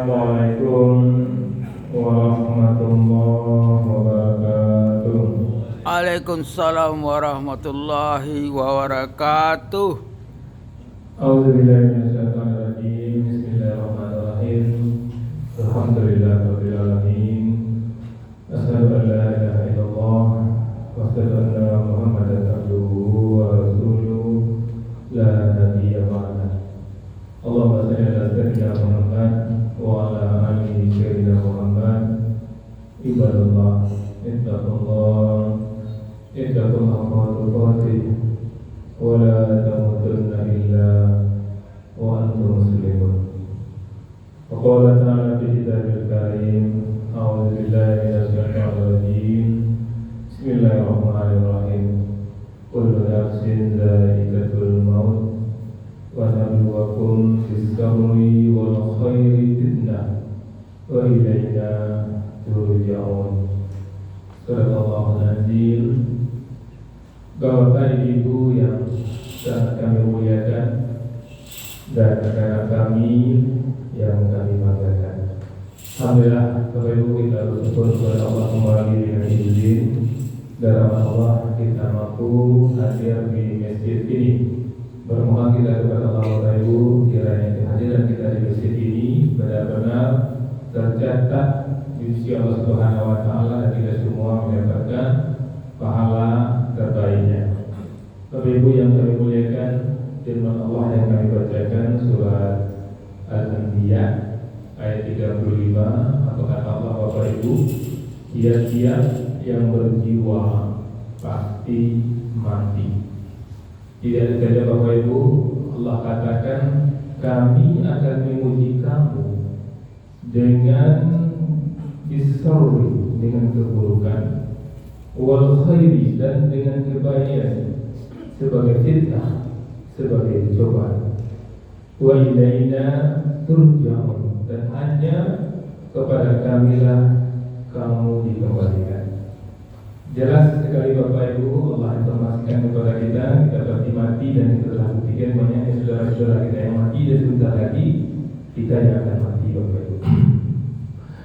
Assalamualaikum warahmatullahi wabarakatuh. Waalaikumsalam warahmatullahi wabarakatuh. A'udzubillahi minasyaitonir rajim. Bismillahirrahmanirrahim. Alhamdulillahirabbil alamin. Asyhadu an la ilaha illallah wa asyhadu anna Muhammadan abduhu wa rasuluh la nabiyya ba'dah. Allahumma shalli ala sayyidina Muhammad wa ala ali sayyidina Muhammad. Ibadallah, ittaqullah haqqa tuqatih wa la tamutunna illa wa antum muslimun. Wa qala ta'ala fi kitabil karim, a'udzu billahi minasyaitonir rajim. Bismillahirrahmanirrahim. Kullu nafsin dha'iqatul maut wa nabluwakum bis-sarri wal khairi fitnah wa ilayna turja'un. Sadaqallahul azim. Bapak Ibu yang sangat kami muliakan dan anak-anak kami yang kami banggakan, alhamdulillah Bapak Ibu, kita bersyukur kepada Allah kembali dengan izin dan rahmat Allah kita mampu hadir di masjid ini. Bermohon kita kepada Allah Bapak Ibu, kiranya kehadiran kita di masjid ini benar-benar tercatat di sisi Allah Subhanahu wa taala dan kita semua mendapatkan pahala terbaiknya. Bapak Ibu yang kami muliakan, firman Allah yang kami bacakan surat Al-Anbiya ayat 35, apa kata Allah Bapak Ibu? Tiap-tiap yang berjiwa pasti mati. Tidak saja Bapak Ibu, Allah katakan kami akan memuji kamu dengan isarri, dengan keburukan, wal khairi, dan dengan kebaikan, sebagai fitnah, sebagai cobaan. Wa ilaina turja'un, dan hanya kepada kamilah kamu dikembalikan. Jelas sekali Bapak Ibu, Allah informasikan kepada kita pasti mati, dan kita telah buktikan banyaknya saudara-saudara kita yang mati, dan sebentar lagi kita yang akan mati Bapak Ibu.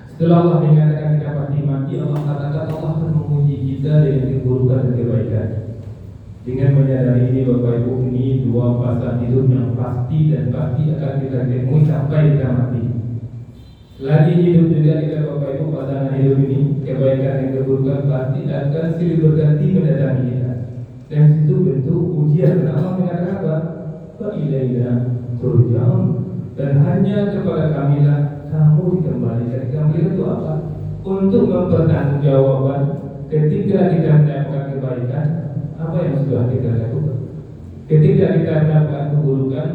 Setelah Allah mengatakan kita pasti mati, Allah katakan Allah akan menguji kita dengan keburukan dan kebaikan. Dengan menyadari ini Bapak Ibu, ini dua fasa hidup yang pasti dan pasti akan kita temui sampai kita mati. Lagi hidup juga kita Bapak Ibu, pasangan hidup ini, kebaikan dan keburukan pasti akan silih berganti mendatangi kita. Dan itu bentuk ujian. Dan Allah mengatakan apa? Wa ilaina turja'un, dan hanya kepada kamilah kamu dikembalikan. Kembali itu apa? Untuk mempertanggungjawabkan ketika kita mendapatkan kebaikan, apa yang sudah kita lakukan. Ketika kita mendapatkan keburukan,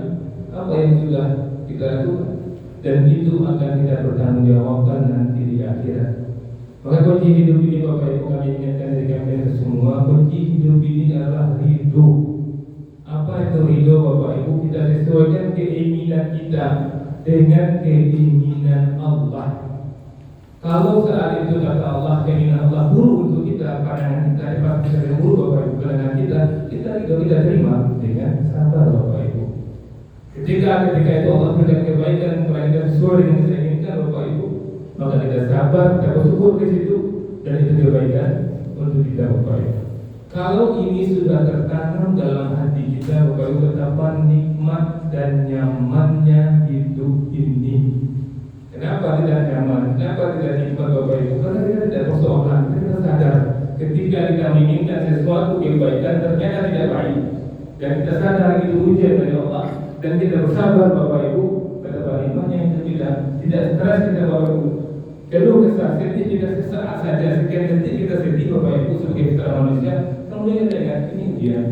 apa yang sudah kita lakukan. Dan itu akan kita bertanggungjawabkan nanti di akhirat. Maka kunci hidup ini Bapak Ibu, kami ingatkan dari kami semua, kunci hidup ini adalah ridho. Apa itu ridho Bapak Ibu? Kita sesuaikan keinginan kita dengan keinginan Allah. Kalau saat itu kata Allah, keinginan Allah buruk untuk kita, pandangan kita pasti ada buruk Bapak Ibu, pandangan kita terima dengan sabar Bapak Ibu. Ketika itu Allah berikan kebaikan kepada kita sesuai dengan kita inginkan Bapak Ibu, maka kita sabar, kita bersyukur ke situ, dan itu kebaikan untuk kita Bapak Ibu. Kalau ini sudah tertanam dalam hati kita Bapak Ibu, betapa nikmat dan nyamannya hidup ini. Kenapa tidak nyaman? Kenapa tidak nikmat Bapak Ibu? Karena kita tidak persoalan, kita sadar ketika kita menginginkan sesuatu kebaikan ternyata tidak baik, dan kita sadar itu ujian dari Allah, dan kita bersabar Bapak Ibu, betapa nikmatnya itu tidak stres kita Bapak Ibu. Keluh kesah sedih kita sesaat saja, sekian detik kita sedih Bapak Ibu sebagai seorang manusia. Kemudian kita ingat ini ujian.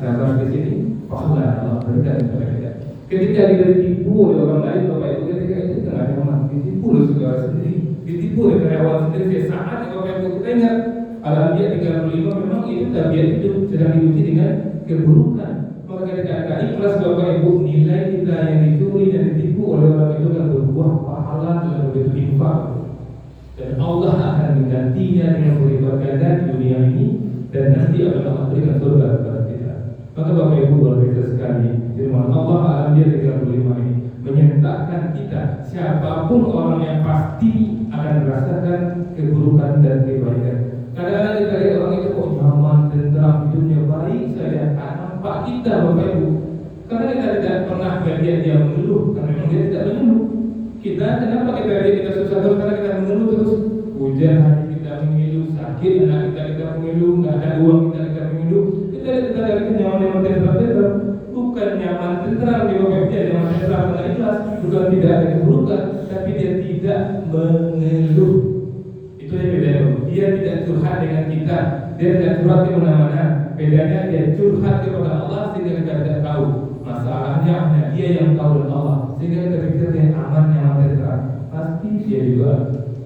Sabar di sini, pahala Allah berikan kepada kita. Ketika kita ditipu oleh orang lain Bapak Ibu, ketika itu tengah nyaman, ditipu oleh saudara sendiri, ditipu oleh karyawan sendiri, saat Bapak Ibu kita ingat Al-Anbiya 35, memang itu tabiat hidup sedang diuji dengan keburukan. Maka ketika ada ikhlas Bapak Ibu, nilai kita yang dicuri dan ditipu oleh orang itu akan berbuah pahala dalam bentuk infak, dan Allah akan menggantinya dengan berlipat ganda di dunia ini, dan nanti akan Allah berikan surga kepada kita. Maka Bapak Ibu luar biasa sekali firman Allah Al-Anbiya 35 ini menyertakan kita siapapun orangnya pasti akan merasakan keburukan dan kebaikan. Kadang-kadang kita lihat orang itu kok nyaman, tentram, hidupnya baik saja. Nampak kita Bapak Ibu, karena kita tidak pernah melihat dia mengeluh, karena memang dia tidak mengeluh. Kenapa kita lihat kita susah terus? Karena kita mengeluh terus. Hujan hati kita mengeluh, sakit anak kita mengeluh, nggak ada uang kita mengeluh. Kita lihat kita dari kenyaman tentram, bukan nyaman tentram di Bapak Ibu, nyaman tentram karena ikhlas, bukan tidak ada keburukan, tapi dia tidak mengeluh. Itu yang bedanya. Dia tidak curhat dengan kita, dia tidak curhat di mana-mana. Bedanya dia curhat kepada Allah sehingga kita tidak tahu masalahnya, hanya dia yang tahu dan Allah. Sehingga kita pikir dia aman, nyaman, tentram. Pasti dia juga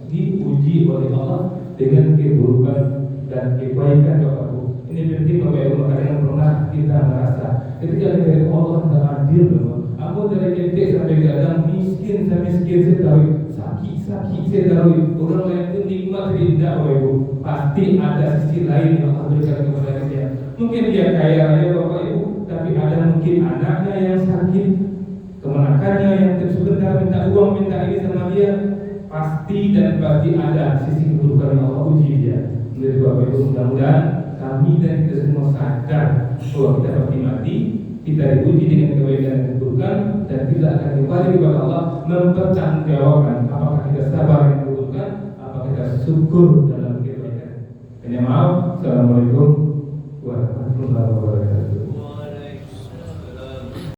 diuji oleh Allah dengan keburukan dan kebaikan Bapak Ibu. Ini penting Bapak Ibu, kadang pernah kita merasa ketika dari Allah tidak adil Bapak. Aku dari ketik sampai gadang, miskin saya miskin, saya tahu sakit saya tahu. Orang lain itu nikmat tidak Bapak Ibu. Pasti ada sisi lain yang Allah berikan kepada dia. Mungkin dia kaya raya Bapak Ibu, tapi ada mungkin anaknya yang sakit, kemenakannya yang sebentar minta uang, minta ini sama dia. Pasti dan pasti ada sisi keburukan yang Allah uji dia. Jadi Bapak Ibu, mudah-mudahan kami dan kita semua sadar bahwa kita pasti mati, kita diuji dengan kebaikan dan keburukan, dan kita akan kembali kepada Allah mempertanggungjawabkan apakah kita sabar dengan keburukan, apakah kita syukur dalam kebaikan. Hanya maaf. Assalamualaikum warahmatullahi wabarakatuh.